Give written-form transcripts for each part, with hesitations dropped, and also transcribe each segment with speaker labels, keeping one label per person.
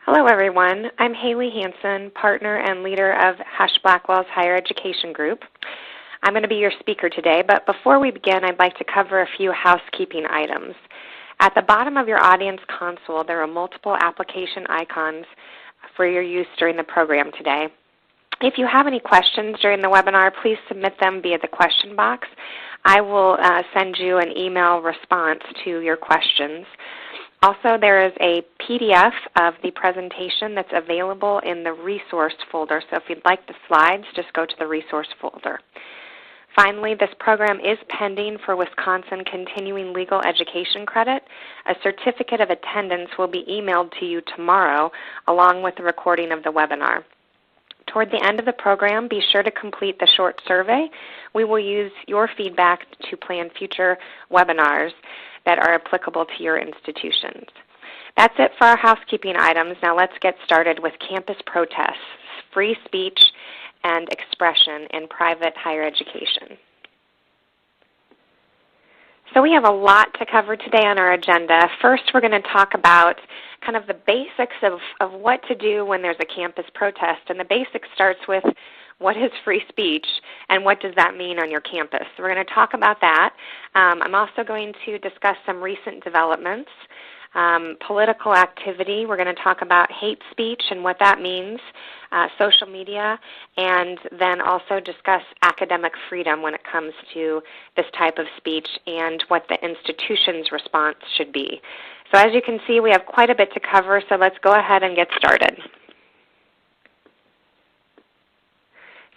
Speaker 1: Hello everyone, I'm Haley Hansen, partner and leader of Husch Blackwell's Higher Education Group. I'm going to be your speaker today, but before we begin, I'd like to cover a few housekeeping items. At the bottom of your audience console, there are multiple application icons for your use during the program today. If you have any questions during the webinar, please submit them via the question box. I will send you an email response to your questions. Also, there is a PDF of the presentation that's available in the resource folder. So if you'd like the slides, just go to the resource folder. Finally, this program is pending for Wisconsin Continuing Legal Education Credit. A certificate of attendance will be emailed to you tomorrow along with the recording of the webinar. Toward the end of the program, be sure to complete the short survey. We will use your feedback to plan future webinars that are applicable to your institutions. That's it for our housekeeping items. Now let's get started with campus protests, free speech, and expression in private higher education. So we have a lot to cover today on our agenda. First, we're going to talk about kind of the basics of what to do when there's a campus protest. And the basics starts with what is free speech and what does that mean on your campus. So we're going to talk about that. I'm also going to discuss some recent developments. Political activity, we're going to talk about hate speech and what that means, social media, and then also discuss academic freedom when it comes to this type of speech and what the institution's response should be. So as you can see, we have quite a bit to cover, so let's go ahead and get started.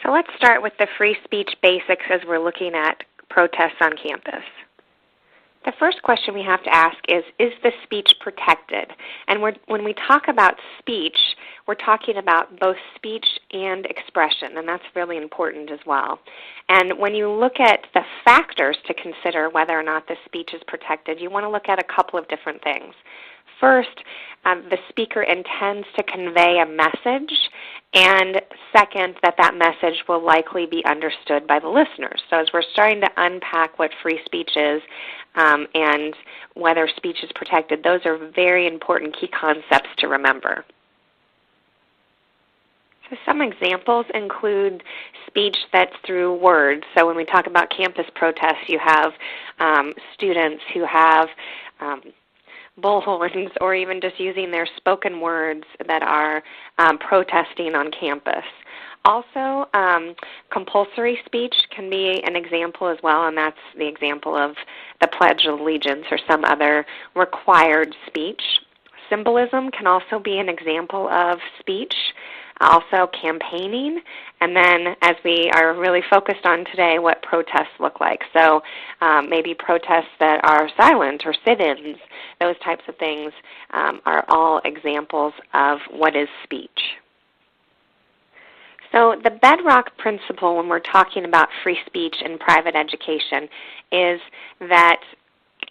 Speaker 1: So let's start with the free speech basics as we're looking at protests on campus. The first question we have to ask is the speech protected? And when we talk about speech, we're talking about both speech and expression, and that's really important as well. And when you look at the factors to consider whether or not the speech is protected, you want to look at a couple of different things. First, the speaker intends to convey a message, and second, that message will likely be understood by the listeners. So as we're starting to unpack what free speech is and whether speech is protected, those are very important key concepts to remember. So some examples include speech that's through words. So when we talk about campus protests, you have students who have bullhorns or even just using their spoken words that are protesting on campus. Also, compulsory speech can be an example as well, and that's the example of the Pledge of Allegiance or some other required speech. Symbolism can also be an example of speech. Also campaigning, and then as we are really focused on today, what protests look like. So maybe protests that are silent or sit-ins, those types of things are all examples of what is speech. So the bedrock principle when we're talking about free speech in private education is that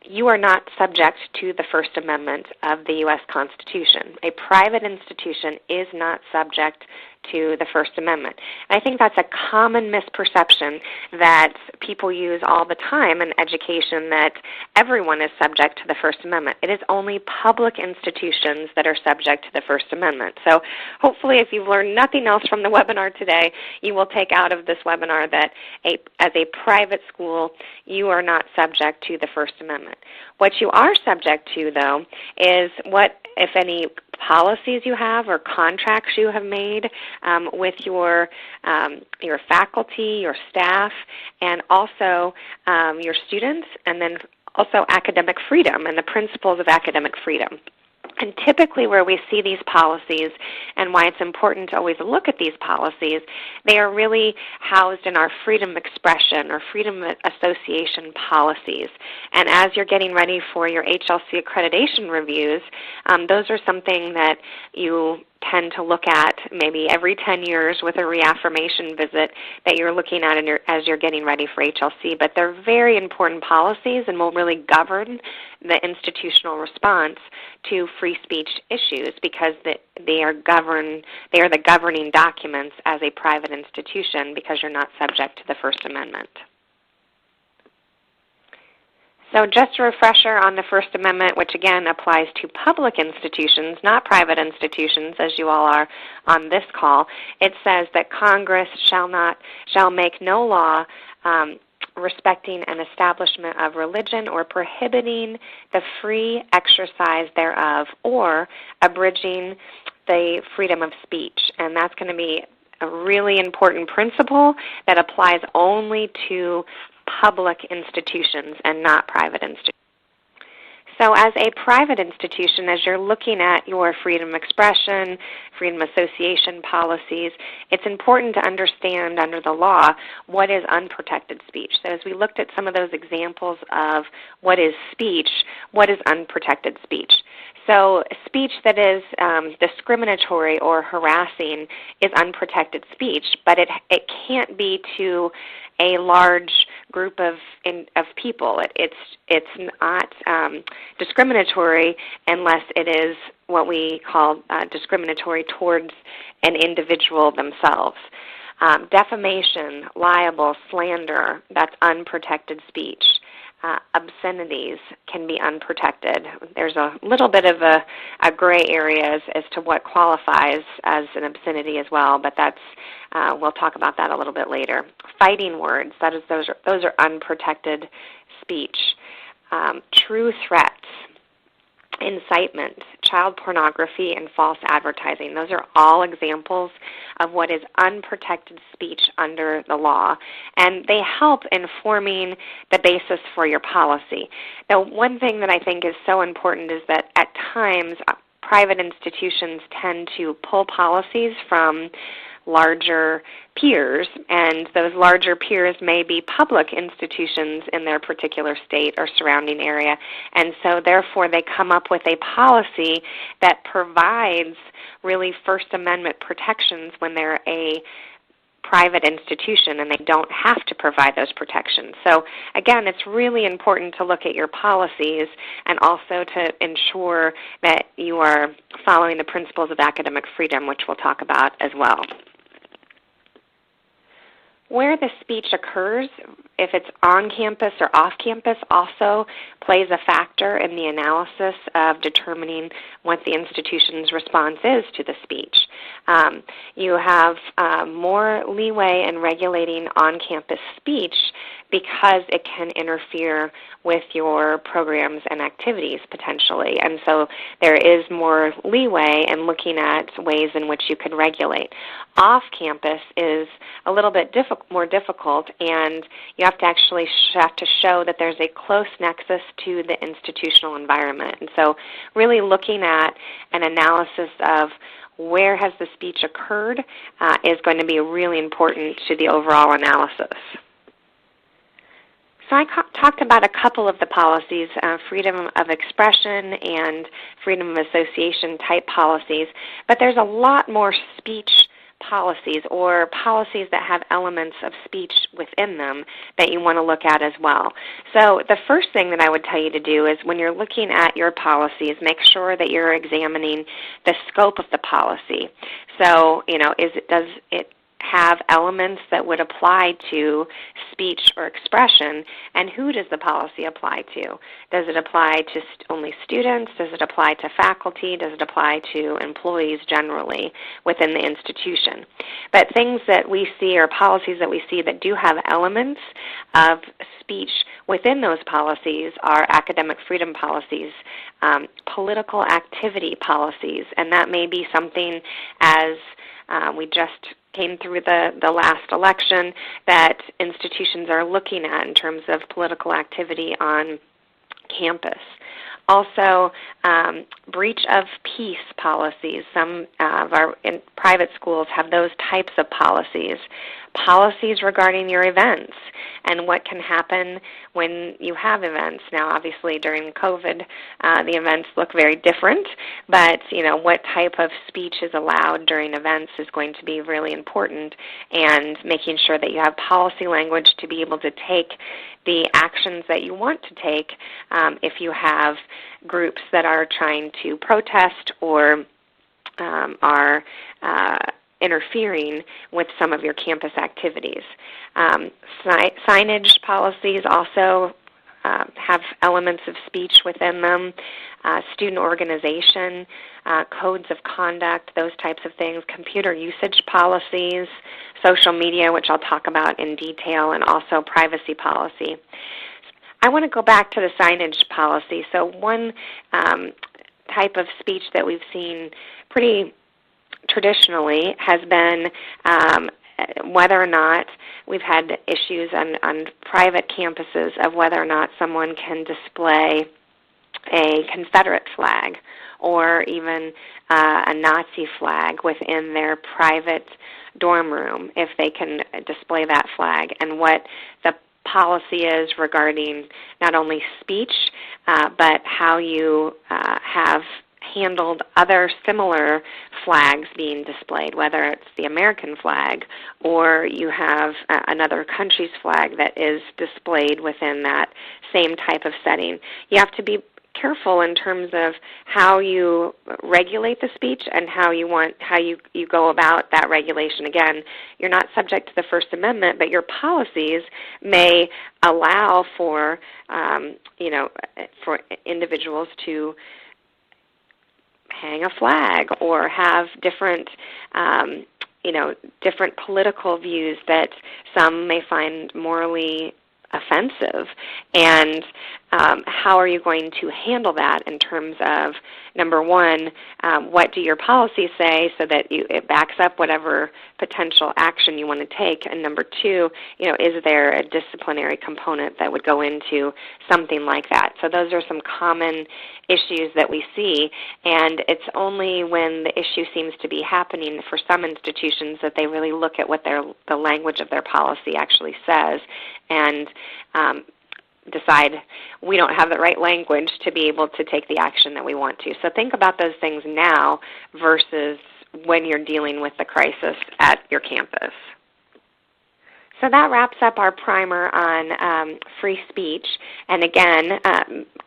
Speaker 1: you are not subject to the First Amendment of the U.S. Constitution. A private institution is not subject to the First Amendment. And I think that's a common misperception that people use all the time in education, that everyone is subject to the First Amendment. It is only public institutions that are subject to the First Amendment. So hopefully if you've learned nothing else from the webinar today, you will take out of this webinar that as a private school, you are not subject to the First Amendment. What you are subject to, though, is what, if any, policies you have or contracts you have made with your faculty, your staff, and also your students, and then also academic freedom and the principles of academic freedom. And typically where we see these policies and why it's important to always look at these policies, they are really housed in our freedom of expression or freedom of association policies. And as you're getting ready for your HLC accreditation reviews, those are something that you tend to look at maybe every 10 years with a reaffirmation visit that you're looking at as you're getting ready for HLC. But they're very important policies and will really govern the institutional response to free speech issues because they are the governing documents as a private institution because you're not subject to the First Amendment. So just a refresher on the First Amendment, which again applies to public institutions, not private institutions, as you all are on this call. It says that Congress shall make no law respecting an establishment of religion or prohibiting the free exercise thereof or abridging the freedom of speech. And that's going to be a really important principle that applies only to public institutions and not private institutions. So as a private institution, as you're looking at your freedom of expression, freedom of association policies, it's important to understand under the law what is unprotected speech. So as we looked at some of those examples of what is speech, what is unprotected speech? So speech that is discriminatory or harassing is unprotected speech, but it can't be to a large group of people. It's not discriminatory unless it is what we call discriminatory towards an individual themselves. Defamation, libel, slander, that's unprotected speech. Obscenities can be unprotected. There's a little bit of a gray area as to what qualifies as an obscenity as well, but that's we'll talk about that a little bit later. Fighting words, those are unprotected speech. True threats, incitement, child pornography, and false advertising. Those are all examples of what is unprotected speech under the law, and they help in forming the basis for your policy. Now, one thing that I think is so important is that at times private institutions tend to pull policies from larger peers, and those larger peers may be public institutions in their particular state or surrounding area, and so therefore they come up with a policy that provides really First Amendment protections when they're a private institution and they don't have to provide those protections. So again, it's really important to look at your policies and also to ensure that you are following the principles of academic freedom, which we'll talk about as well. Where the speech occurs, if it's on campus or off campus, also plays a factor in the analysis of determining what the institution's response is to the speech. You have more leeway in regulating on-campus speech because it can interfere with your programs and activities potentially. And so there is more leeway in looking at ways in which you can regulate. Off-campus is a little bit more difficult, and you have to actually show that there's a close nexus to the institutional environment. And so really looking at an analysis of where has the speech occurred is going to be really important to the overall analysis. So I talked about a couple of the policies, freedom of expression and freedom of association type policies, but there's a lot more speech policies or policies that have elements of speech within them that you want to look at as well. So the first thing that I would tell you to do is when you're looking at your policies, make sure that you're examining the scope of the policy. So, does it have elements that would apply to speech or expression, and who does the policy apply to? Does it apply to only students? Does it apply to faculty? Does it apply to employees generally within the institution? But things that we see or policies that we see that do have elements of speech within those policies are academic freedom policies, political activity policies, and that may be something as we just came through the last election that institutions are looking at in terms of political activity on campus. Also, breach of peace policies. Some of our private schools have those types of policies. Policies regarding your events and what can happen when you have events. Now, obviously, during COVID, the events look very different, but what type of speech is allowed during events is going to be really important, and making sure that you have policy language to be able to take the actions that you want to take if you have groups that are trying to protest or are interfering with some of your campus activities. Signage policies also have elements of speech within them, student organization, codes of conduct, those types of things, computer usage policies, social media, which I'll talk about in detail, and also privacy policy. I want to go back to the signage policy. So one type of speech that we've seen pretty traditionally has been whether or not we've had issues on private campuses of whether or not someone can display a Confederate flag or even a Nazi flag within their private dorm room, if they can display that flag, and what the policy is regarding not only speech, but how you have handled other similar flags being displayed, whether it's the American flag or you have another country's flag that is displayed within that same type of setting. You have to be careful in terms of how you regulate the speech and how you go about that regulation. Again, you're not subject to the First Amendment, but your policies may allow for for individuals to hang a flag or have different different political views that some may find morally offensive, and how are you going to handle that in terms of, number one, what do your policies say so that it backs up whatever potential action you want to take, and number two, is there a disciplinary component that would go into something like that? So those are some common issues that we see, and it's only when the issue seems to be happening for some institutions that they really look at what the language of their policy actually says and decide we don't have the right language to be able to take the action that we want to. So think about those things now versus when you're dealing with the crisis at your campus. So that wraps up our primer on free speech. And again,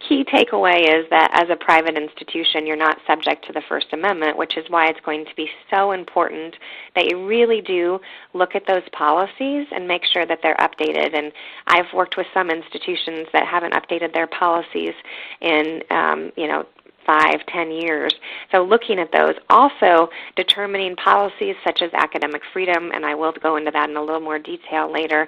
Speaker 1: key takeaway is that as a private institution, you're not subject to the First Amendment, which is why it's going to be so important that you really do look at those policies and make sure that they're updated. And I've worked with some institutions that haven't updated their policies in 5, 10 years. So looking at those. Also determining policies such as academic freedom, and I will go into that in a little more detail later.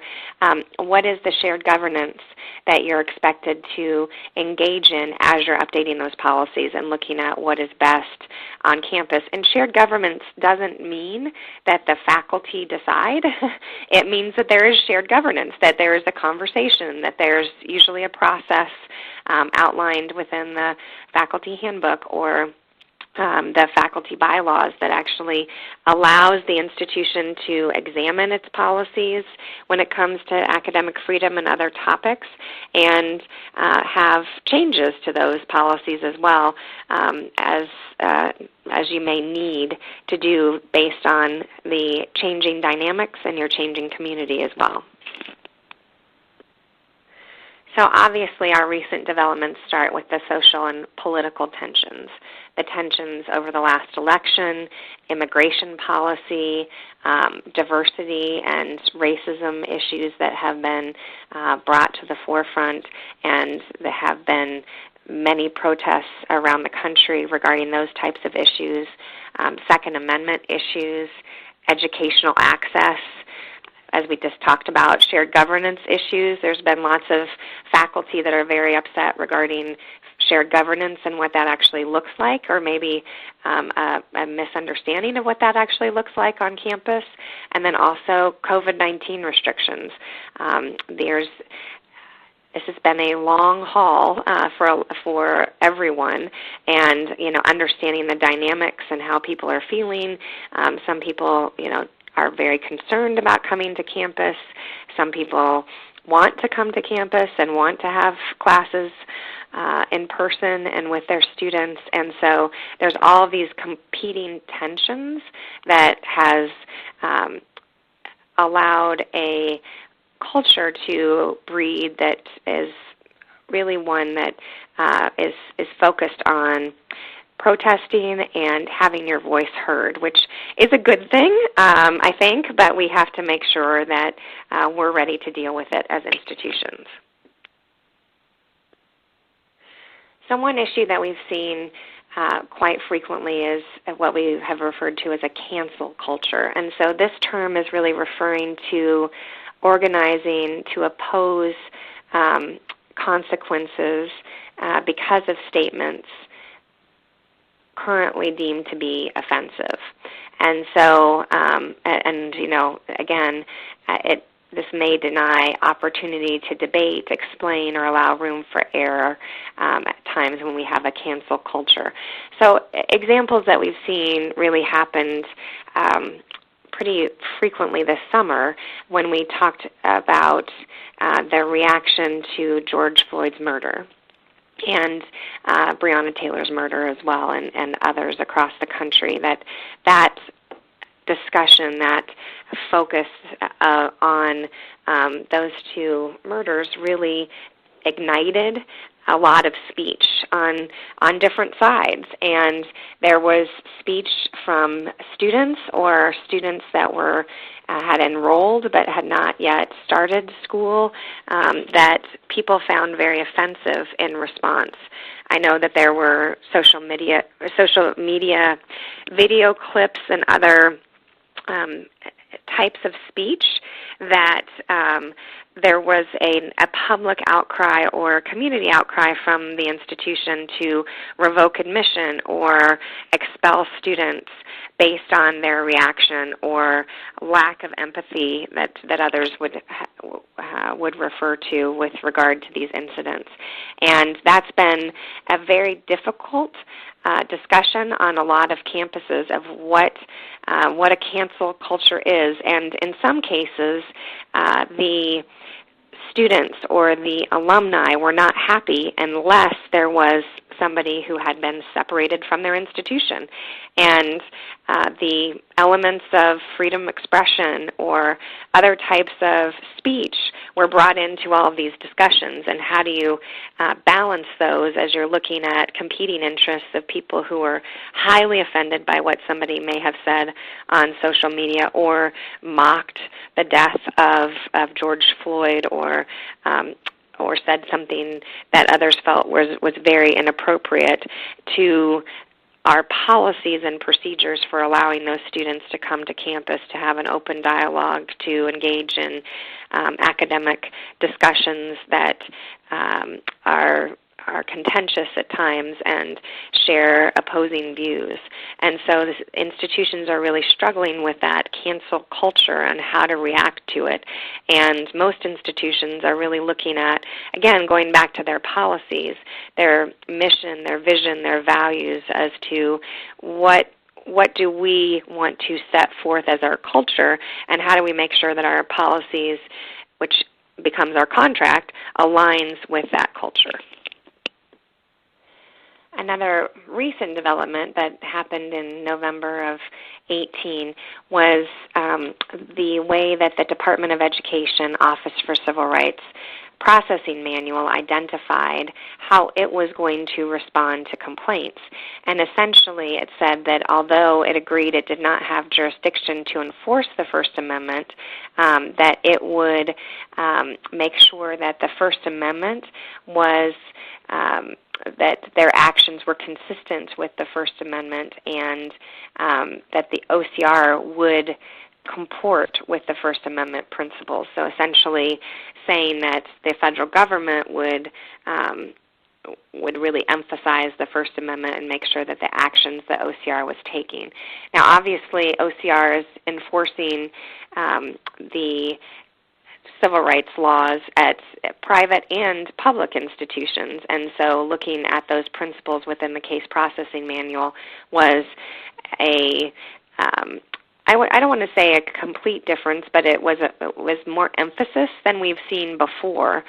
Speaker 1: What is the shared governance that you're expected to engage in as you're updating those policies and looking at what is best on campus? And shared governance doesn't mean that the faculty decide. It means that there is shared governance, that there is a conversation, that there's usually a process outlined within the faculty handbook or the faculty bylaws that actually allows the institution to examine its policies when it comes to academic freedom and other topics, and have changes to those policies as well as you may need to do based on the changing dynamics and your changing community as well. So obviously our recent developments start with the social and political tensions. The tensions over the last election, immigration policy, diversity and racism issues that have been brought to the forefront, and there have been many protests around the country regarding those types of issues, Second Amendment issues, educational access. As we just talked about, shared governance issues. There's been lots of faculty that are very upset regarding shared governance and what that actually looks like, or maybe a misunderstanding of what that actually looks like on campus. And then also COVID-19 restrictions. This has been a long haul for everyone, and understanding the dynamics and how people are feeling. Some people, are very concerned about coming to campus. Some people want to come to campus and want to have classes in person and with their students. And so there's all of these competing tensions that has allowed a culture to breed that is really one that is focused on protesting and having your voice heard, which is a good thing, I think, but we have to make sure that we're ready to deal with it as institutions. So one issue that we've seen quite frequently is what we have referred to as a cancel culture. And so this term is really referring to organizing to oppose consequences because of statements currently deemed to be offensive. And so, again, this may deny opportunity to debate, explain, or allow room for error at times when we have a cancel culture. So examples that we've seen really happened pretty frequently this summer when we talked about the reaction to George Floyd's murder and Breonna Taylor's murder as well, and others across the country. That discussion, that focus on those two murders really ignited a lot of speech on different sides. And there was speech from students or students that were had enrolled but had not yet started school that people found very offensive in response. I know that there were social media video clips and other types of speech that there was a public outcry or community outcry from the institution to revoke admission or expel students based on their reaction or lack of empathy that others would refer to with regard to these incidents. And that's been a very difficult discussion on a lot of campuses of what a cancel culture is. And in some cases, the students or the alumni were not happy unless there was somebody who had been separated from their institution. And the elements of freedom of expression or other types of speech were brought into all of these discussions. And how do you balance those as you're looking at competing interests of people who are highly offended by what somebody may have said on social media or mocked the death of George Floyd or said something that others felt was very inappropriate, to our policies and procedures for allowing those students to come to campus, to have an open dialogue, to engage in academic discussions that are contentious at times and share opposing views. And so institutions are really struggling with that cancel culture and how to react to it. And most institutions are really looking at, again, going back to their policies, their mission, their vision, their values as to what do we want to set forth as our culture, and how do we make sure that our policies, which becomes our contract, aligns with that culture. Another recent development that happened in November of 2018 was the way that the Department of Education Office for Civil Rights Processing Manual identified how it was going to respond to complaints. And essentially it said that although it agreed it did not have jurisdiction to enforce the First Amendment, that it would make sure that the First Amendment was that their actions were consistent with the First Amendment, and that the OCR would comport with the First Amendment principles. So essentially saying that the federal government would really emphasize the First Amendment and make sure that the actions that OCR was taking. Now obviously OCR is enforcing the civil rights laws at private and public institutions, and so looking at those principles within the case processing manual was I don't want to say a complete difference, but it was more emphasis than we've seen before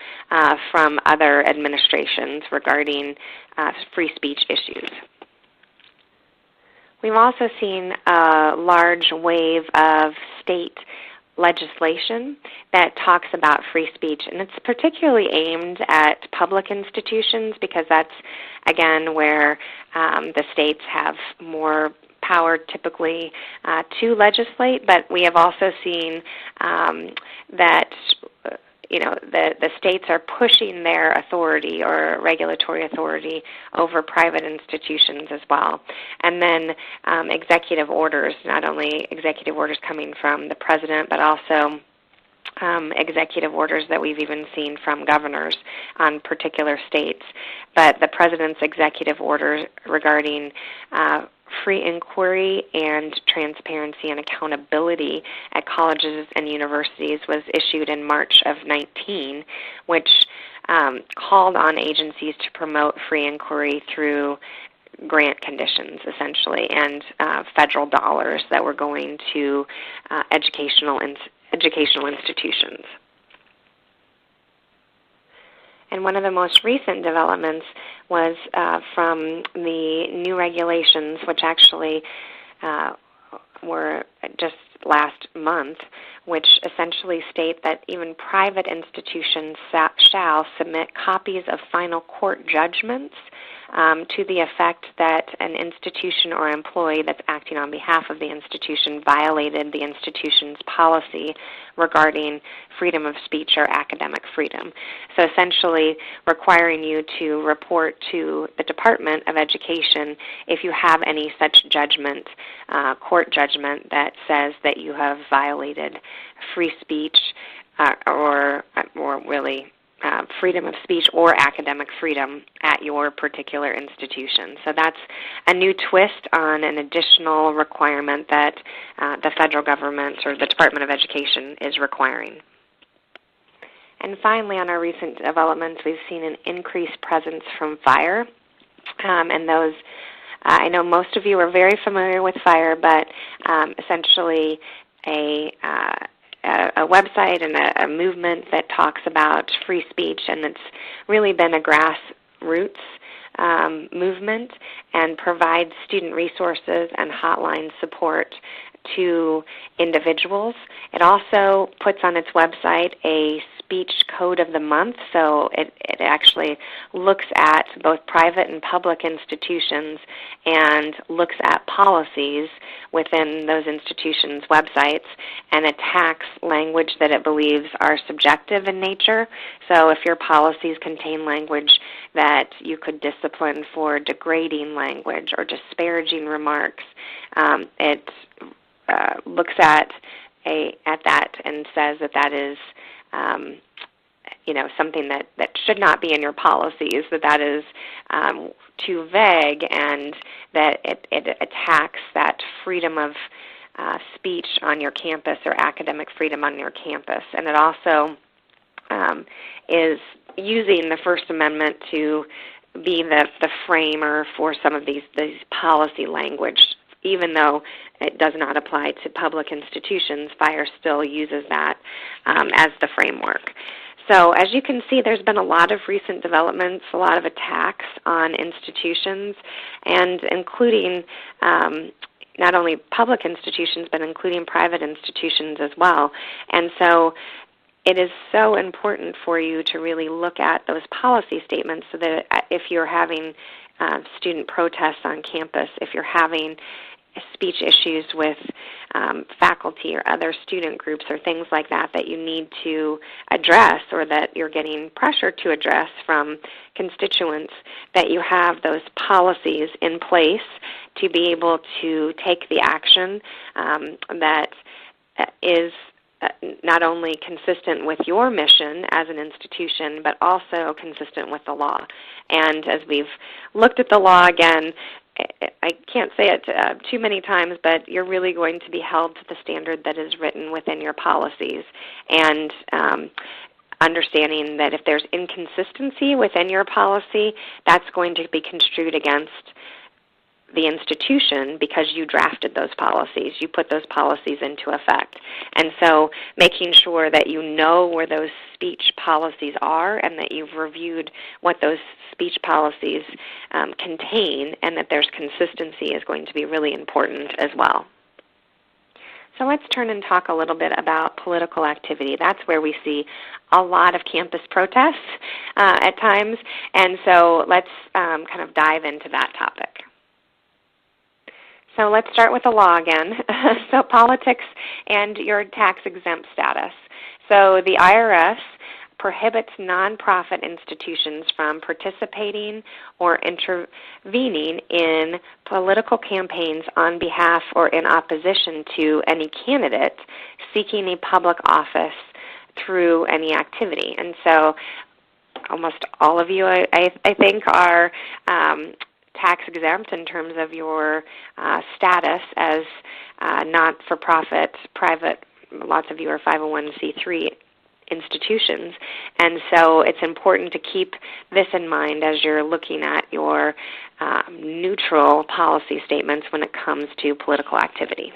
Speaker 1: from other administrations regarding free speech issues. We've also seen a large wave of state legislation that talks about free speech, and it's particularly aimed at public institutions because that's, again, where the states have more power typically to legislate, but we have also seen that the states are pushing their authority or regulatory authority over private institutions as well. And then executive orders, not only executive orders coming from the president, but also executive orders that we've even seen from governors on particular states. But the president's executive order regarding free inquiry and transparency and accountability at colleges and universities was issued in March of 19, which called on agencies to promote free inquiry through grant conditions, essentially, and federal dollars that were going to educational institutions. And one of the most recent developments was from the new regulations, which actually were just last month, which essentially state that even private institutions shall submit copies of final court judgments to the effect that an institution or employee that's acting on behalf of the institution violated the institution's policy regarding freedom of speech or academic freedom. So essentially requiring you to report to the Department of Education if you have any such judgment, court judgment that says that you have violated free speech or really freedom of speech or academic freedom at your particular institution. So that's a new twist on an additional requirement that the federal government or the Department of Education is requiring. And finally, on our recent developments, we've seen an increased presence from FIRE. And those, I know most of you are very familiar with FIRE, but essentially a website and a movement that talks about free speech, and it's really been a grassroots movement and provides student resources and hotline support to individuals. It also puts on its website a speech code of the month, so it actually looks at both private and public institutions and looks at policies within those institutions' websites and attacks language that it believes are subjective in nature. So if your policies contain language that you could discipline for degrading language or disparaging remarks, it looks at that and says that that is something that should not be in your policies, that is too vague, and that it attacks that freedom of speech on your campus or academic freedom on your campus. And it also is using the First Amendment to be the framer for some of these policy language. Even though it does not apply to public institutions, FIRE still uses that as the framework. So as you can see, there's been a lot of recent developments, a lot of attacks on institutions, and including not only public institutions, but including private institutions as well. And so it is so important for you to really look at those policy statements so that if you're having student protests on campus, if you're having speech issues with faculty or other student groups or things like that that you need to address or that you're getting pressure to address from constituents, that you have those policies in place to be able to take the action that is not only consistent with your mission as an institution, but also consistent with the law. And as we've looked at the law again, I can't say it too many times, but you're really going to be held to the standard that is written within your policies, and understanding that if there's inconsistency within your policy, that's going to be construed against the institution because you drafted those policies. You put those policies into effect. And so making sure that you know where those speech policies are and that you've reviewed what those speech policies contain and that there's consistency is going to be really important as well. So let's turn and talk a little bit about political activity. That's where we see a lot of campus protests at times, and so let's kind of dive into that topic. So let's start with the law again. So politics and your tax-exempt status. So the IRS prohibits nonprofit institutions from participating or intervening in political campaigns on behalf or in opposition to any candidate seeking a public office through any activity. And so almost all of you, I think, are tax exempt in terms of your status as not-for-profit, private. Lots of you are 501c3 institutions, and so it's important to keep this in mind as you're looking at your neutral policy statements when it comes to political activity.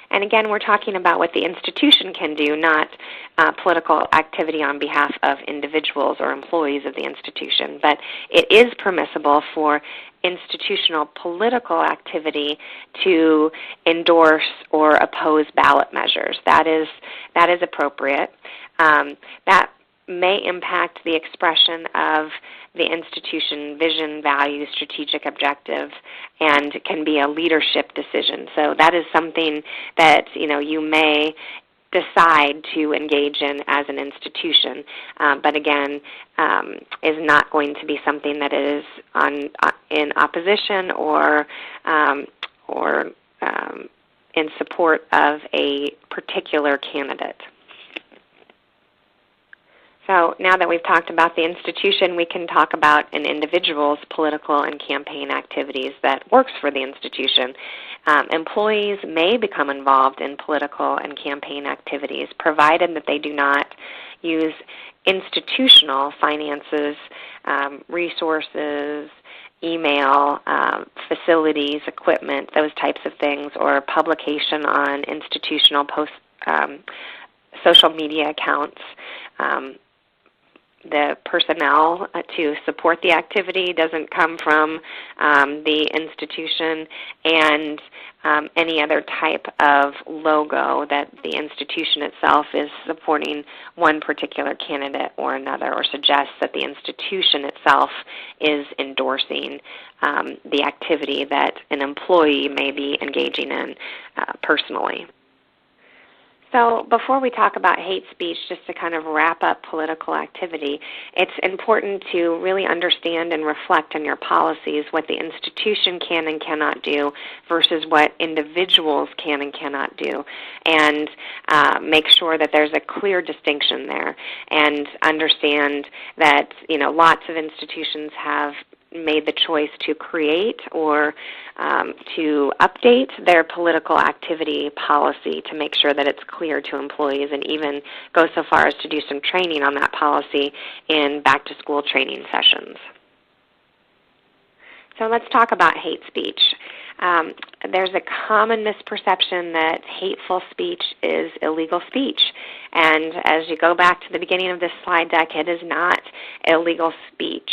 Speaker 1: And again, we're talking about what the institution can do, not political activity on behalf of individuals or employees of the institution. But it is permissible for institutional political activity to endorse or oppose ballot measures. That is appropriate. That may impact the expression of the institution vision, values, strategic objectives, and can be a leadership decision. So that is something that you may decide to engage in as an institution, but again, is not going to be something that is in opposition or in support of a particular candidate. So now that we've talked about the institution, we can talk about an individual's political and campaign activities that works for the institution. Employees may become involved in political and campaign activities, provided that they do not use institutional finances, resources, email, facilities, equipment, those types of things, or publication on institutional social media accounts. The personnel to support the activity doesn't come from the institution, and any other type of logo that the institution itself is supporting one particular candidate or another, or suggests that the institution itself is endorsing the activity that an employee may be engaging in personally. So before we talk about hate speech, just to kind of wrap up political activity, it's important to really understand and reflect on your policies, what the institution can and cannot do versus what individuals can and cannot do, and make sure that there's a clear distinction there, and understand that lots of institutions have made the choice to create or to update their political activity policy to make sure that it's clear to employees, and even go so far as to do some training on that policy in back-to-school training sessions. So let's talk about hate speech. There's a common misperception that hateful speech is illegal speech. And as you go back to the beginning of this slide deck, it is not illegal speech.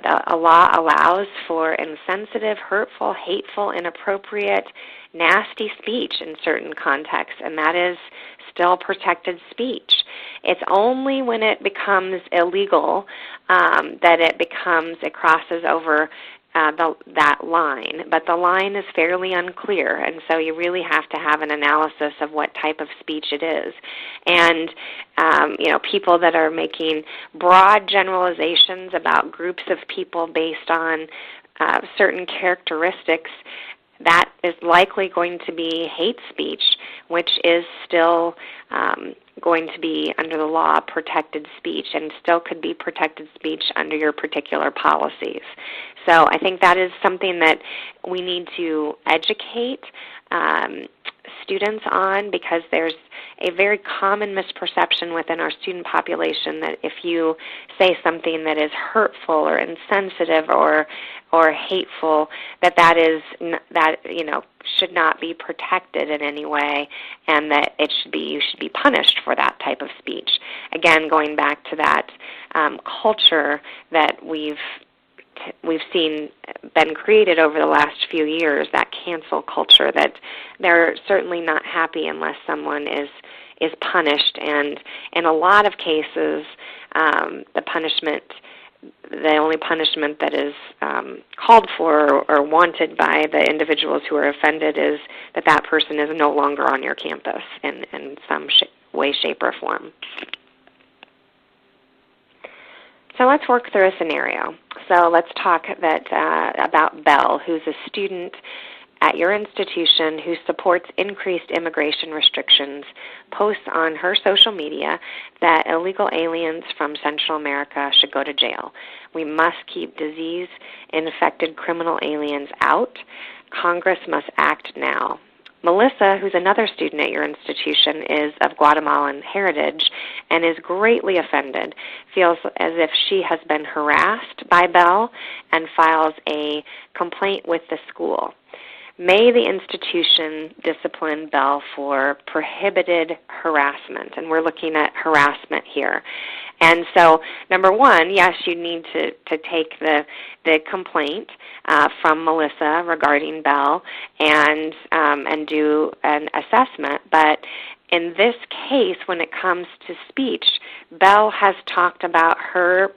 Speaker 1: The law allows for insensitive, hurtful, hateful, inappropriate, nasty speech in certain contexts, and that is still protected speech. It's only when it becomes illegal that it crosses over that line, but the line is fairly unclear, and so you really have to have an analysis of what type of speech it is. And people that are making broad generalizations about groups of people based on certain characteristics, that is likely going to be hate speech, which is still going to be, under the law, protected speech, and still could be protected speech under your particular policies. So I think that is something that we need to educate students on, because there's a very common misperception within our student population that if you say something that is hurtful or insensitive or hateful, that should not be protected in any way, and that you should be punished for that type of speech. Again, going back to that culture that we've seen been created over the last few years, that cancel culture, that they're certainly not happy unless someone is punished. And in a lot of cases, the only punishment that is called for or wanted by the individuals who are offended is that person is no longer on your campus in some way, shape, or form. So let's work through a scenario. So let's talk about Belle, who's a student at your institution who supports increased immigration restrictions, posts on her social media that illegal aliens from Central America should go to jail. We must keep disease-infected criminal aliens out. Congress must act now. Melissa, who's another student at your institution, is of Guatemalan heritage and is greatly offended, feels as if she has been harassed by Belle, and files a complaint with the school. May the institution discipline Belle for prohibited harassment, and we're looking at harassment here. And so, number one, yes, you need to take the complaint from Melissa regarding Belle and do an assessment. But in this case, when it comes to speech, Belle has talked about her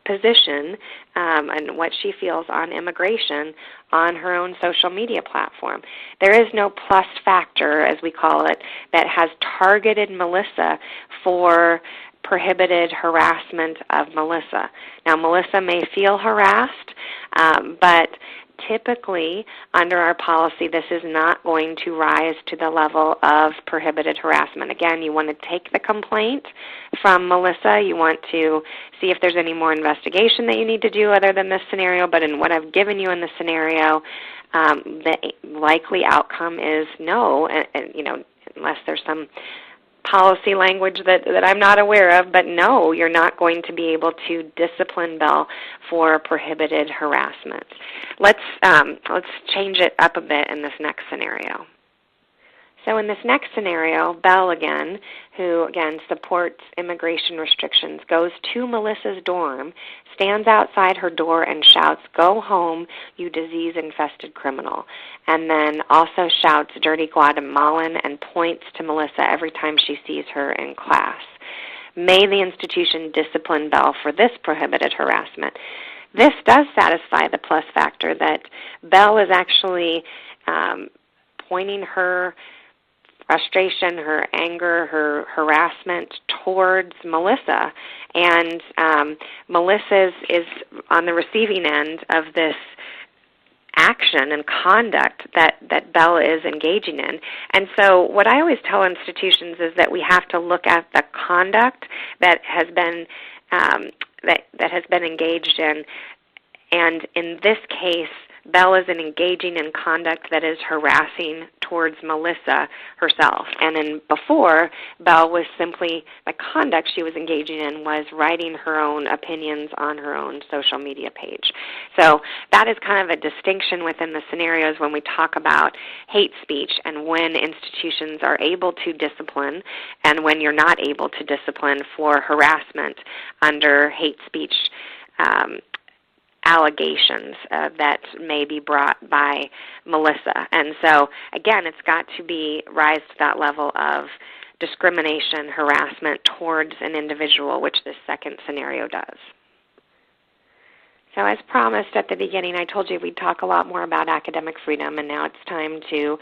Speaker 1: position and what she feels on immigration on her own social media platform. There is no plus factor, as we call it, that has targeted Melissa for prohibited harassment of Melissa. Now, Melissa may feel harassed, but typically, under our policy, this is not going to rise to the level of prohibited harassment. Again, you want to take the complaint from Melissa. You want to see if there's any more investigation that you need to do other than this scenario. But in what I've given you in the scenario, the likely outcome is no, unless there's some policy language that I'm not aware of, but no, you're not going to be able to discipline Belle for prohibited harassment. Let's change it up a bit in this next scenario. So in this next scenario, Belle again, who again supports immigration restrictions, goes to Melissa's dorm, stands outside her door and shouts, "Go home, you disease-infested criminal," and then also shouts "Dirty Guatemalan" and points to Melissa every time she sees her in class. May the institution discipline Belle for this prohibited harassment. This does satisfy the plus factor that Belle is actually pointing her frustration, her anger, her harassment towards Melissa. And Melissa is on the receiving end of this action and conduct that Belle is engaging in. And so what I always tell institutions is that we have to look at the conduct that has been that has been engaged in. And in this case, Belle is engaging in conduct that is harassing towards Melissa herself. And before, Belle was simply, the conduct she was engaging in was writing her own opinions on her own social media page. So that is kind of a distinction within the scenarios when we talk about hate speech and when institutions are able to discipline and when you're not able to discipline for harassment under hate speech allegations that may be brought by Melissa. And so, again, it's got to rise to that level of discrimination, harassment towards an individual, which this second scenario does. So as promised at the beginning, I told you we'd talk a lot more about academic freedom, and now it's time to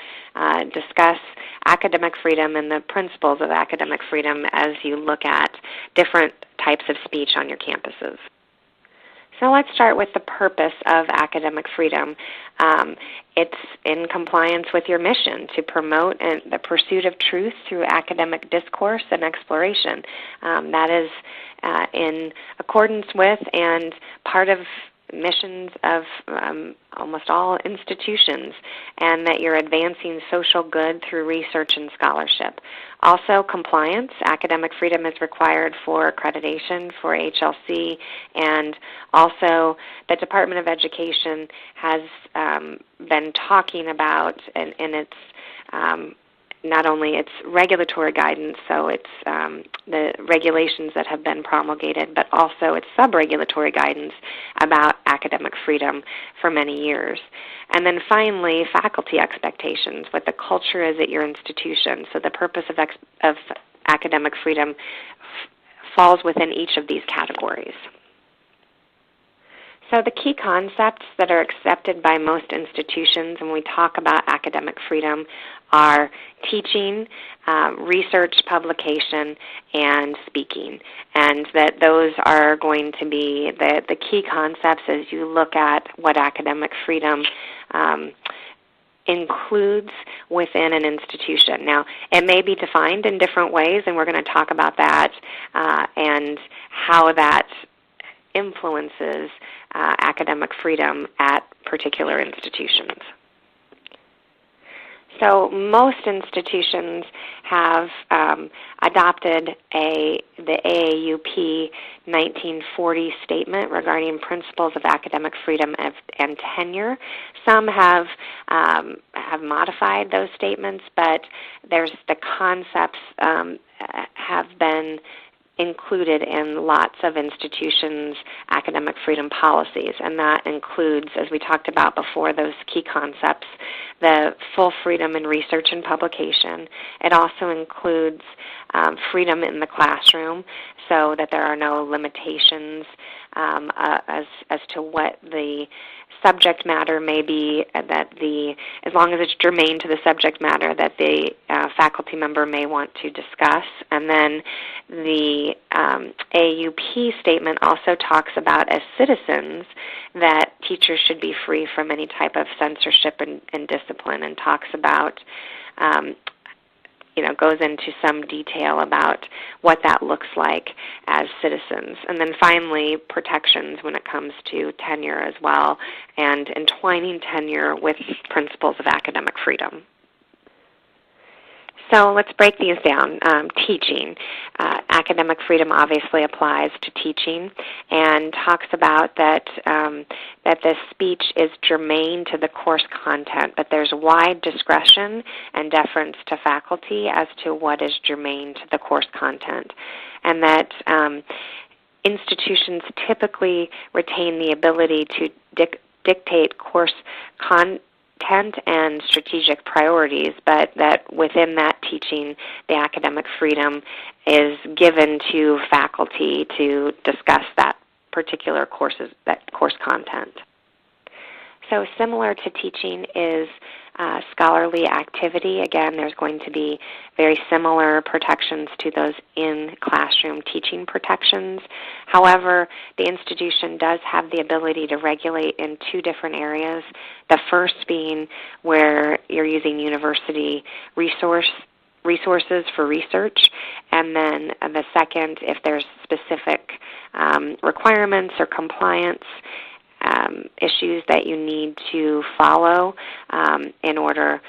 Speaker 1: discuss academic freedom and the principles of academic freedom as you look at different types of speech on your campuses. So let's start with the purpose of academic freedom. It's in compliance with your mission to promote the pursuit of truth through academic discourse and exploration. That is in accordance with and part of missions of almost all institutions, and that you're advancing social good through research and scholarship. Also, compliance. Academic freedom is required for accreditation for HLC, and also the Department of Education has been talking about in its not only its regulatory guidance, so it's the regulations that have been promulgated, but also its sub-regulatory guidance about academic freedom for many years. And then finally, faculty expectations, what the culture is at your institution. So the purpose of academic freedom falls within each of these categories. So the key concepts that are accepted by most institutions when we talk about academic freedom are teaching, research, publication, and speaking, and that those are going to be the key concepts as you look at what academic freedom includes within an institution. Now, it may be defined in different ways, and we're going to talk about that and how that influences academic freedom at particular institutions. So most institutions have adopted the AAUP 1940 statement regarding principles of academic freedom and tenure. Some have modified those statements, but there's the concepts have been included in lots of institutions' academic freedom policies, and that includes, as we talked about before, those key concepts, the full freedom in research and publication. It also includes freedom in the classroom, so that there are no limitations as to what the subject matter may be, as long as it's germane to the subject matter that the faculty member may want to discuss. And then the AUP statement also talks about, as citizens, that teachers should be free from any type of censorship and discipline, and talks about goes into some detail about what that looks like as citizens. And then finally, protections when it comes to tenure as well, and entwining tenure with principles of academic freedom. So let's break these down. Teaching. Academic freedom obviously applies to teaching, and talks about that the speech is germane to the course content, but there's wide discretion and deference to faculty as to what is germane to the course content, and that institutions typically retain the ability to dictate course content and strategic priorities, but that within that teaching, the academic freedom is given to faculty to discuss that particular course content. So similar to teaching is scholarly activity. Again, there's going to be very similar protections to those in-classroom teaching protections. However, the institution does have the ability to regulate in two different areas, the first being where you're using university resources for research, and then the second, if there's specific requirements or compliance issues that you need to follow in order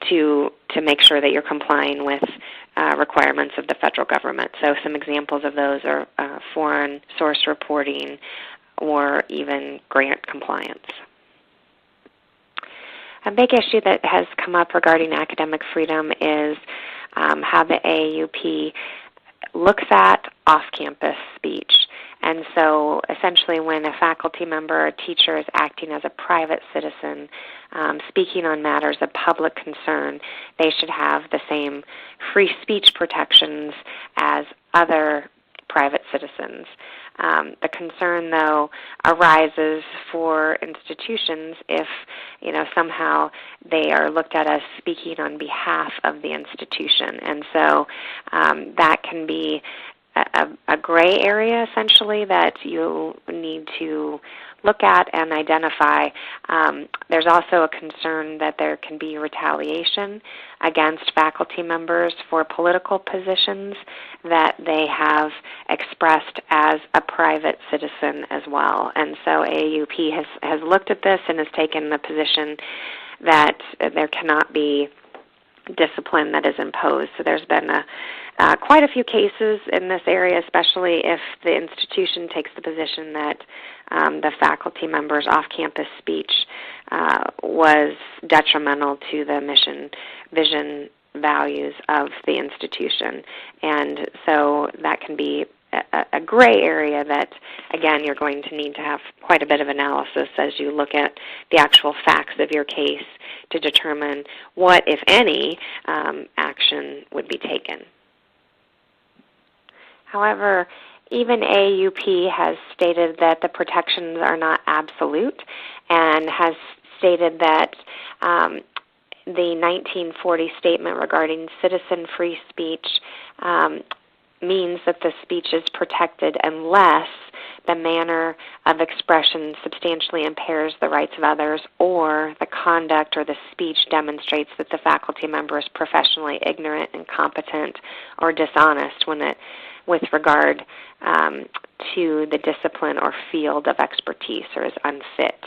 Speaker 1: to make sure that you're complying with requirements of the federal government. So some examples of those are foreign source reporting or even grant compliance. A big issue that has come up regarding academic freedom is how the AAUP looks at off-campus speech. And so essentially when a faculty member or teacher is acting as a private citizen, speaking on matters of public concern, they should have the same free speech protections as other private citizens. The concern, though, arises for institutions if, somehow they are looked at as speaking on behalf of the institution. And so that can be a gray area, essentially, that you need to look at and identify. There's also a concern that there can be retaliation against faculty members for political positions that they have expressed as a private citizen as well. And so AAUP has looked at this and has taken the position that there cannot be discipline that is imposed. So there's been quite a few cases in this area, especially if the institution takes the position that the faculty member's off-campus speech was detrimental to the mission, vision, values of the institution. And so that can be a gray area that, again, you're going to need to have quite a bit of analysis as you look at the actual facts of your case to determine what, if any, action would be taken. However, Even AUP has stated that the protections are not absolute and has stated that the 1940 statement regarding citizen free speech means that the speech is protected unless the manner of expression substantially impairs the rights of others, or the conduct or the speech demonstrates that the faculty member is professionally ignorant, incompetent, or dishonest with regard to the discipline or field of expertise, or is unfit.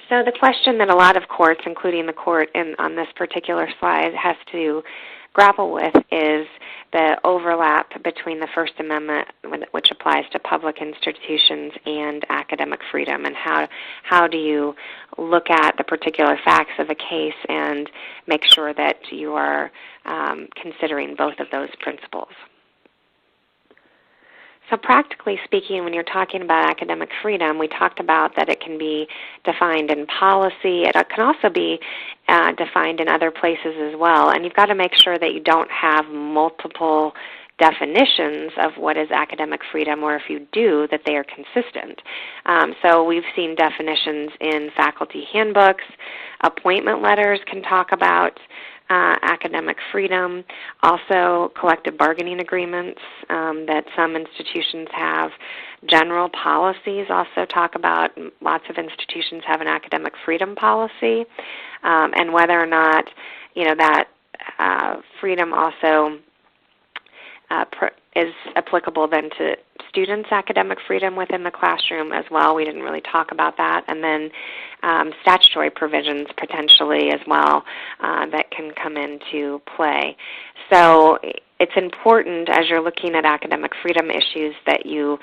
Speaker 1: So the question that a lot of courts, including the court on this particular slide, has to grapple with is the overlap between the First Amendment, which applies to public institutions, and academic freedom, and how do you look at the particular facts of a case and make sure that you are considering both of those principles. So practically speaking, when you're talking about academic freedom, we talked about that it can be defined in policy. It can also be defined in other places as well. And you've got to make sure that you don't have multiple definitions of what is academic freedom, or if you do, that they are consistent. So we've seen definitions in faculty handbooks. Appointment letters can talk about academic freedom. Also, collective bargaining agreements that some institutions have. General policies also talk about, lots of institutions have an academic freedom policy, and whether or not that freedom also is applicable then to students' academic freedom within the classroom as well. We didn't really talk about that. And then statutory provisions potentially as well that can come into play. So it's important as you're looking at academic freedom issues that you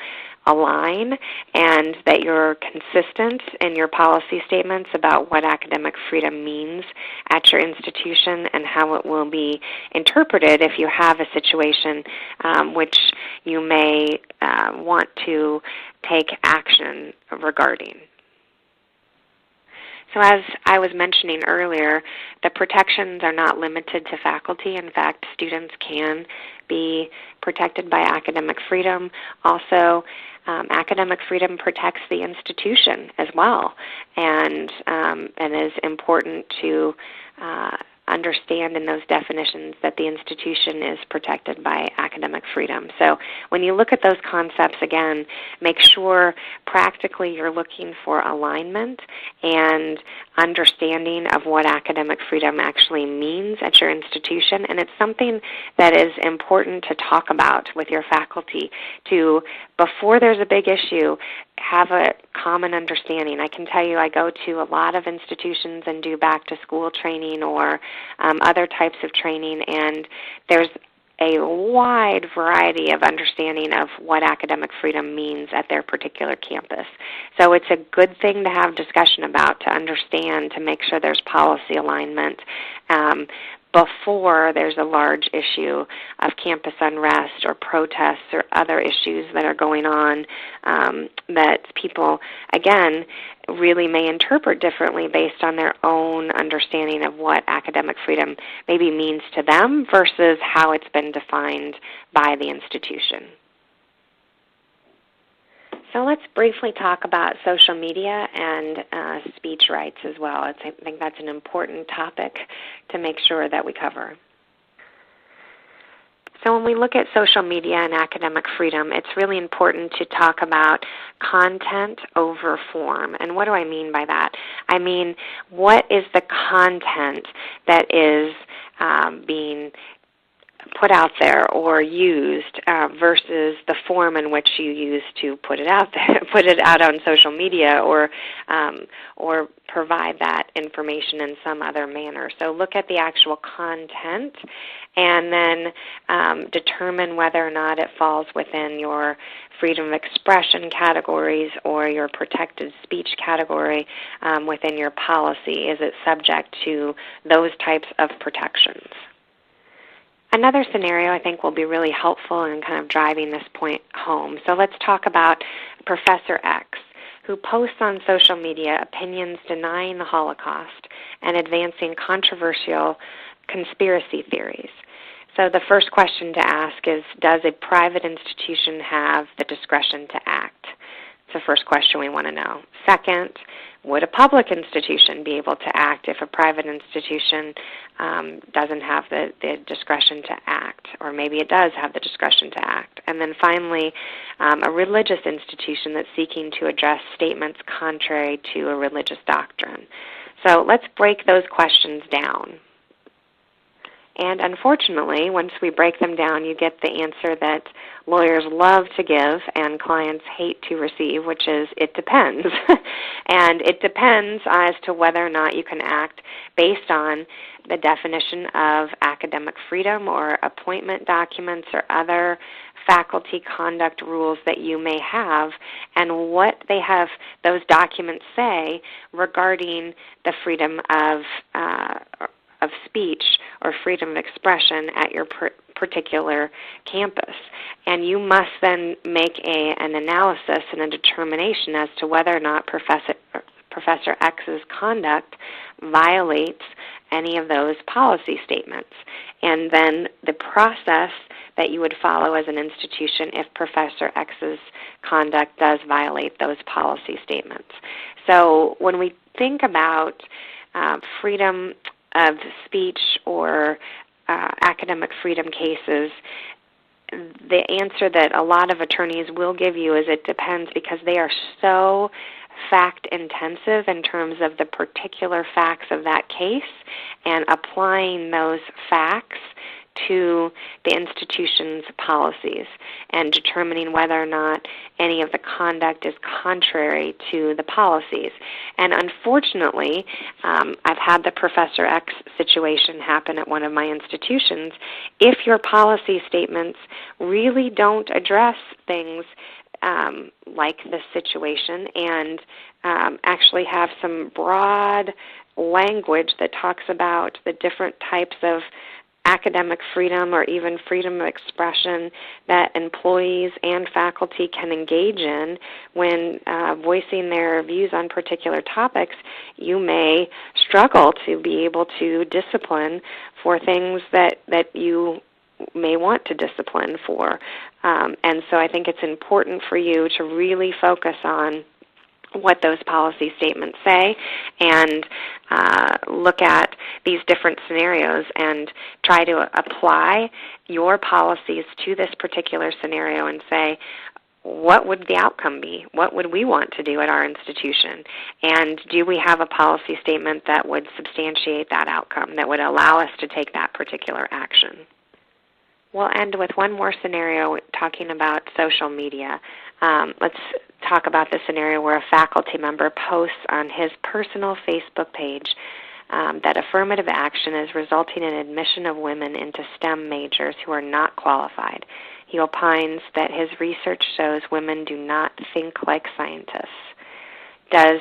Speaker 1: align and that you're consistent in your policy statements about what academic freedom means at your institution and how it will be interpreted if you have a situation which you may want to take action regarding. So as I was mentioning earlier, the protections are not limited to faculty. In fact, students can be protected by academic freedom. Also, academic freedom protects the institution as well, and is important to understand in those definitions that the institution is protected by academic freedom. So when you look at those concepts, again, make sure practically you're looking for alignment and understanding of what academic freedom actually means at your institution. And it's something that is important to talk about with your faculty to, before there's a big issue, have a common understanding. I can tell you I go to a lot of institutions and do back-to-school training or other types of training, and there's a wide variety of understanding of what academic freedom means at their particular campus. So it's a good thing to have discussion about, to understand, to make sure there's policy alignment before there's a large issue of campus unrest or protests or other issues that are going on that people, again, really may interpret differently based on their own understanding of what academic freedom maybe means to them versus how it's been defined by the institution. So let's briefly talk about social media and speech rights as well. I think that's an important topic to make sure that we cover. So when we look at social media and academic freedom, it's really important to talk about content over form. And what do I mean by that? I mean, what is the content that is being put out there or used versus the form in which you use to put it out there, put it out on social media, or provide that information in some other manner. So look at the actual content and then determine whether or not it falls within your freedom of expression categories or your protected speech category within your policy. Is it subject to those types of protections? Another scenario I think will be really helpful in kind of driving this point home. So let's talk about Professor X, who posts on social media opinions denying the Holocaust and advancing controversial conspiracy theories. So the first question to ask is, does a private institution have the discretion to act? It's the first question we want to know. Second, would a public institution be able to act if a private institution doesn't have the discretion to act, or maybe it does have the discretion to act? And then finally, a religious institution that's seeking to address statements contrary to a religious doctrine. So let's break those questions down. And unfortunately, once we break them down, you get the answer that lawyers love to give and clients hate to receive, which is, it depends. And it depends as to whether or not you can act based on the definition of academic freedom or appointment documents or other faculty conduct rules that you may have, and what they have those documents say regarding the freedom of speech or freedom of expression at your particular campus. And you must then make an analysis and a determination as to whether or not Professor X's conduct violates any of those policy statements. And then the process that you would follow as an institution if Professor X's conduct does violate those policy statements. So when we think about freedom of speech or academic freedom cases, the answer that a lot of attorneys will give you is it depends, because they are so fact-intensive in terms of the particular facts of that case and applying those facts to the institution's policies and determining whether or not any of the conduct is contrary to the policies. And unfortunately, I've had the Professor X situation happen at one of my institutions. If your policy statements really don't address things like this situation and actually have some broad language that talks about the different types of academic freedom or even freedom of expression that employees and faculty can engage in when voicing their views on particular topics, you may struggle to be able to discipline for things that you may want to discipline for. And so I think it's important for you to really focus on what those policy statements say and look at these different scenarios and try to apply your policies to this particular scenario and say, what would the outcome be? What would we want to do at our institution? And do we have a policy statement that would substantiate that outcome, that would allow us to take that particular action? We'll end with one more scenario talking about social media. Let's talk about the scenario where a faculty member posts on his personal Facebook page that affirmative action is resulting in admission of women into STEM majors who are not qualified. He opines that his research shows women do not think like scientists. Does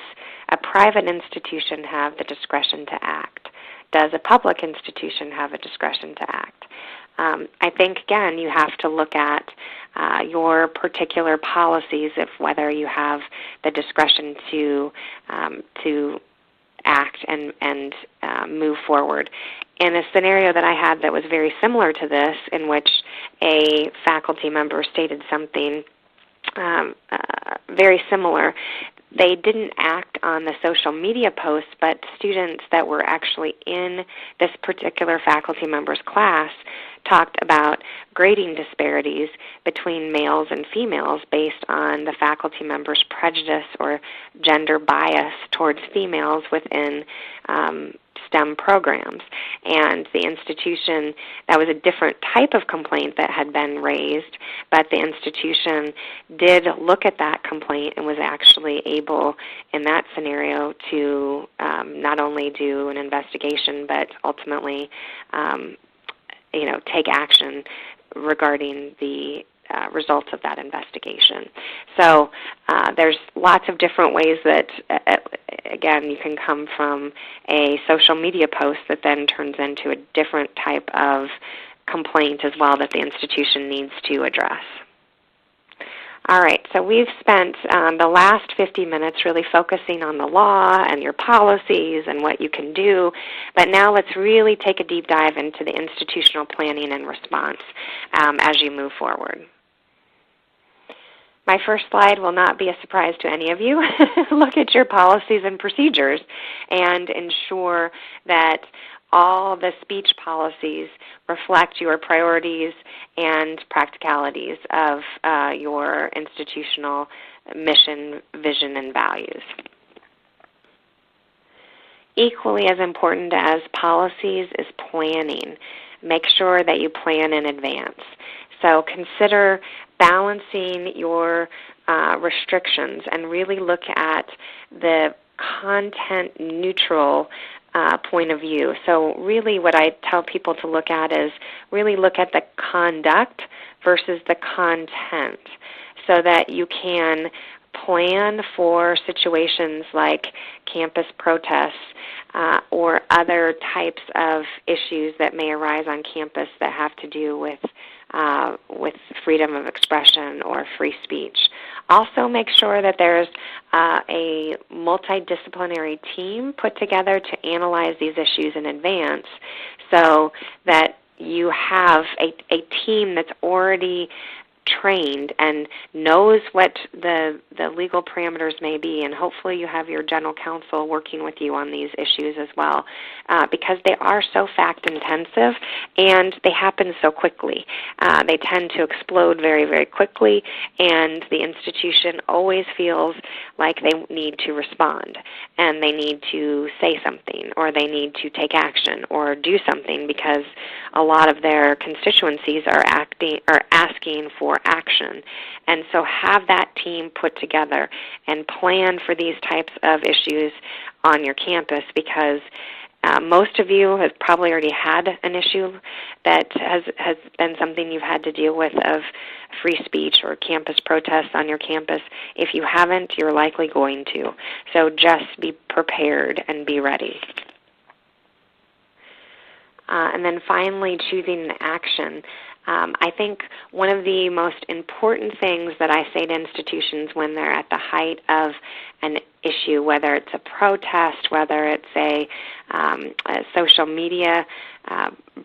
Speaker 1: a private institution have the discretion to act? Does a public institution have a discretion to act? I think, again, you have to look at your particular policies of whether you have the discretion to act and move forward. In a scenario that I had that was very similar to this, in which a faculty member stated something very similar, they didn't act on the social media posts, but students that were actually in this particular faculty member's class talked about grading disparities between males and females based on the faculty member's prejudice or gender bias towards females within STEM programs. And the institution, that was a different type of complaint that had been raised, but the institution did look at that complaint and was actually able, in that scenario, to not only do an investigation, but ultimately take action regarding the results of that investigation. So there's lots of different ways that, again, you can come from a social media post that then turns into a different type of complaint as well that the institution needs to address. All right, so we've spent the last 50 minutes really focusing on the law and your policies and what you can do, but now let's really take a deep dive into the institutional planning and response as you move forward. My first slide will not be a surprise to any of you. Look at your policies and procedures and ensure that all the speech policies reflect your priorities and practicalities of your institutional mission, vision, and values. Equally as important as policies is planning. Make sure that you plan in advance. So consider balancing your restrictions and really look at the content-neutral point of view. So really what I tell people to look at is really look at the conduct versus the content so that you can plan for situations like campus protests or other types of issues that may arise on campus that have to do with freedom of expression or free speech. Also make sure that there's a multidisciplinary team put together to analyze these issues in advance so that you have a team that's already trained and knows what the legal parameters may be, and hopefully you have your general counsel working with you on these issues as well because they are so fact-intensive and they happen so quickly. They tend to explode very, very quickly, and the institution always feels like they need to respond and they need to say something or they need to take action or do something because a lot of their constituencies are asking for action. And so have that team put together and plan for these types of issues on your campus because most of you have probably already had an issue that has been something you've had to deal with of free speech or campus protests on your campus. If you haven't, you're likely going to. So just be prepared and be ready. And then finally, choosing an action. I think one of the most important things that I say to institutions when they're at the height of an issue, whether it's a protest, whether it's a social media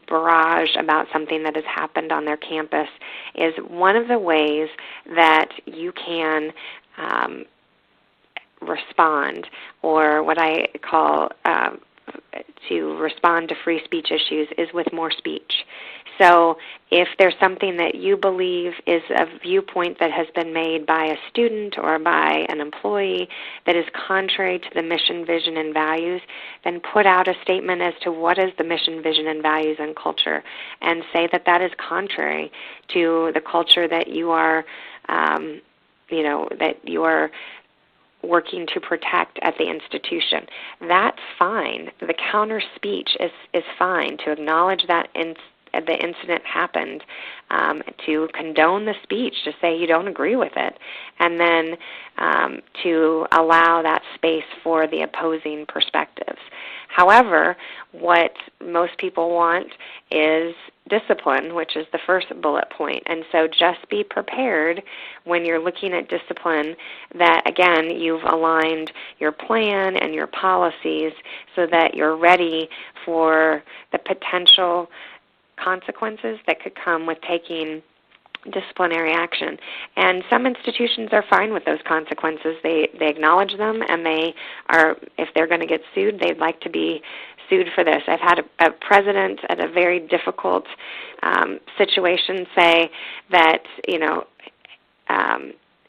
Speaker 1: barrage about something that has happened on their campus, is one of the ways that you can respond, or what I call to respond to free speech issues, is with more speech. So if there's something that you believe is a viewpoint that has been made by a student or by an employee that is contrary to the mission, vision, and values, then put out a statement as to what is the mission, vision, and values and culture, and say that that is contrary to the culture that you are, that you are working to protect at the institution. That's fine. The counter speech is fine to acknowledge that the incident happened, to condone the speech, to say you don't agree with it, and then to allow that space for the opposing perspectives. However, what most people want is discipline, which is the first bullet point. And so just be prepared when you're looking at discipline that, again, you've aligned your plan and your policies so that you're ready for the potential consequences that could come with taking disciplinary action. And some institutions are fine with those consequences. They acknowledge them, and they are, if they're going to get sued, they'd like to be sued for this. I've had a president at a very difficult situation say that,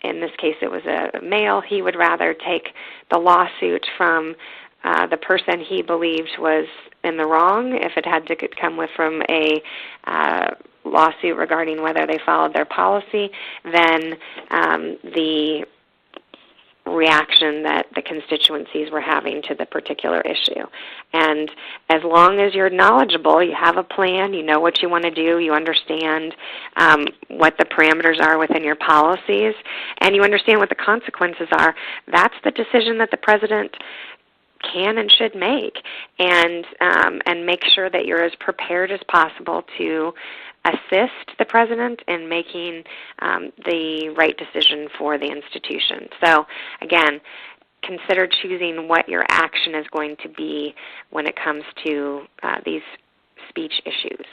Speaker 1: in this case it was a male, he would rather take the lawsuit from the person he believed was in the wrong, if it had to come from a lawsuit regarding whether they followed their policy, then the reaction that the constituencies were having to the particular issue. And as long as you're knowledgeable, you have a plan, you know what you want to do, you understand what the parameters are within your policies, and you understand what the consequences are, that's the decision that the president can and should make, and make sure that you're as prepared as possible to assist the president in making the right decision for the institution. So again, consider choosing what your action is going to be when it comes to these speech issues.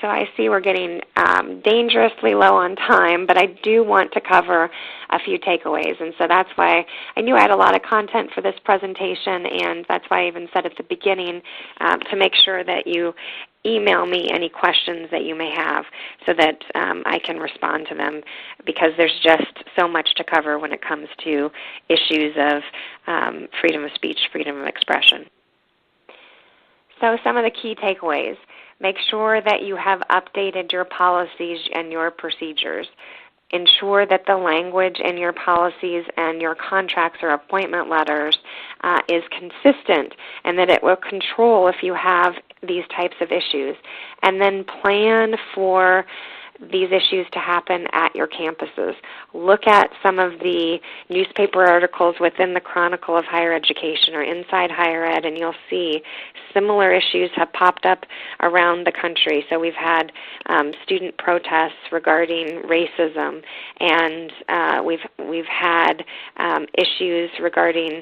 Speaker 1: So I see we're getting dangerously low on time, but I do want to cover a few takeaways. And so that's why I knew I had a lot of content for this presentation, and that's why I even said at the beginning to make sure that you email me any questions that you may have so that I can respond to them, because there's just so much to cover when it comes to issues of freedom of speech, freedom of expression. So some of the key takeaways. Make sure that you have updated your policies and your procedures. Ensure that the language in your policies and your contracts or appointment letters is consistent, and that it will control if you have these types of issues. And then plan for these issues to happen at your campuses. Look at some of the newspaper articles within the Chronicle of Higher Education or Inside Higher Ed, and you'll see similar issues have popped up around the country. So we've had student protests regarding racism, and we've had issues regarding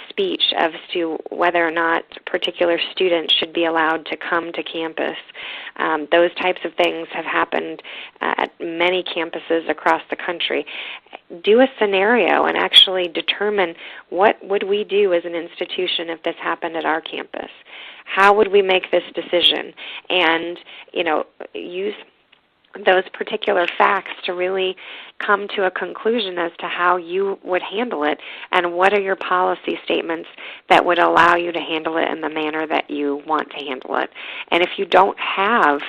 Speaker 1: speech as to whether or not particular students should be allowed to come to campus. Those types of things have happened at many campuses across the country. Do a scenario and actually determine what would we do as an institution if this happened at our campus. How would we make this decision? And, use those particular facts to really come to a conclusion as to how you would handle it, and what are your policy statements that would allow you to handle it in the manner that you want to handle it. And if you don't have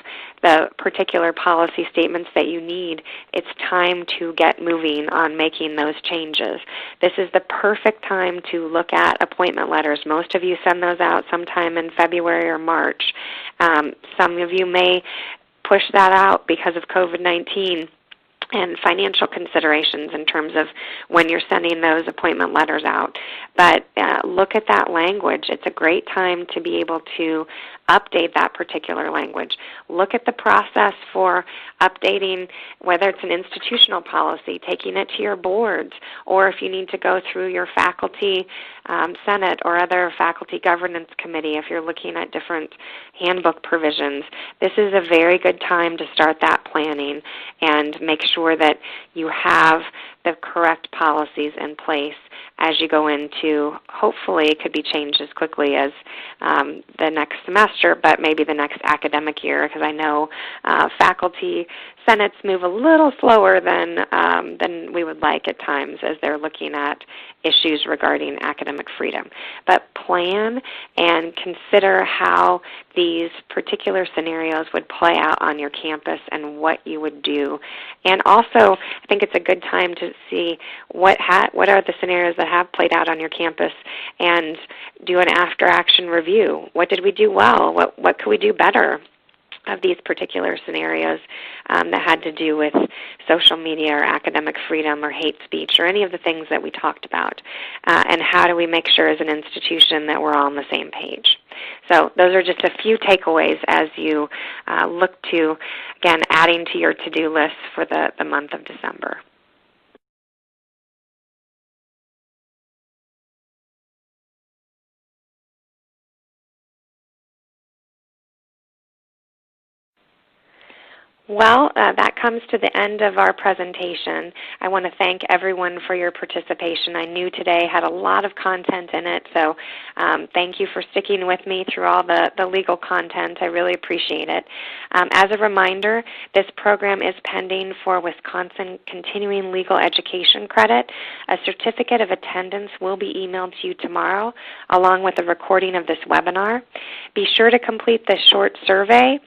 Speaker 1: the particular policy statements that you need, it's time to get moving on making those changes. This is the perfect time to look at appointment letters. Most of you send those out sometime in February or March. Some of you may push that out because of COVID-19 and financial considerations in terms of when you're sending those appointment letters out. But look at that language. It's a great time to be able to update that particular language. Look at the process for updating, whether it's an institutional policy, taking it to your boards, or if you need to go through your faculty senate or other faculty governance committee if you're looking at different handbook provisions. This is a very good time to start that planning and make sure that you have the correct policies in place as you go into, hopefully it could be changed as quickly as the next semester, but maybe the next academic year, because I know faculty senates move a little slower than we would like at times as they're looking at issues regarding academic freedom. But plan and consider how these particular scenarios would play out on your campus and what you would do. And also, I think it's a good time to see what are the scenarios that have played out on your campus and do an after-action review. What did we do well? What could we do better of these particular scenarios that had to do with social media or academic freedom or hate speech or any of the things that we talked about? And how do we make sure as an institution that we're all on the same page? So those are just a few takeaways as you look to, again, adding to your to-do list for the month of December. Well, that comes to the end of our presentation. I want to thank everyone for your participation. I knew today had a lot of content in it, so thank you for sticking with me through all the legal content. I really appreciate it. As a reminder, this program is pending for Wisconsin Continuing Legal Education Credit. A certificate of attendance will be emailed to you tomorrow, along with a recording of this webinar. Be sure to complete this short survey.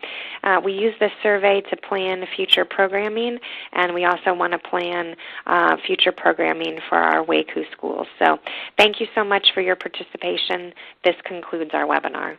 Speaker 1: We use this survey to plan future programming, and we also want to plan future programming for our WACU schools. So thank you so much for your participation. This concludes our webinar.